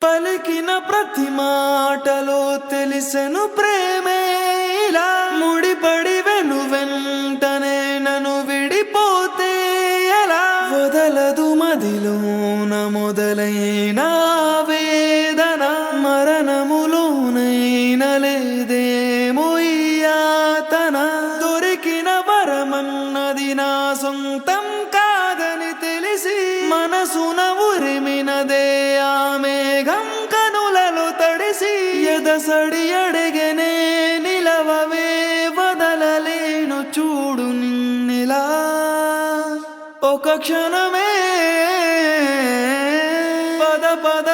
పలికిన ప్రతి మాటలో తెలిసెను ప్రేమే ఇలా ముడిపడి వెంటనే నన్ను విడిపోతే ఎలా వదలదు మదిలోన మొదలైన వేదన మరణములోనైన లేదేమో ఈ యాతన దొరికిన వరమన్నది నా సొంతం కాదని తెలిసి మనసున ఉరిమినదే ఆ మేఘం కనులలో తడిసి ఎదసడి అడిగనే నిలవవే వదలలేను చూడు నిన్నిలా ఒక క్షణమే పద పద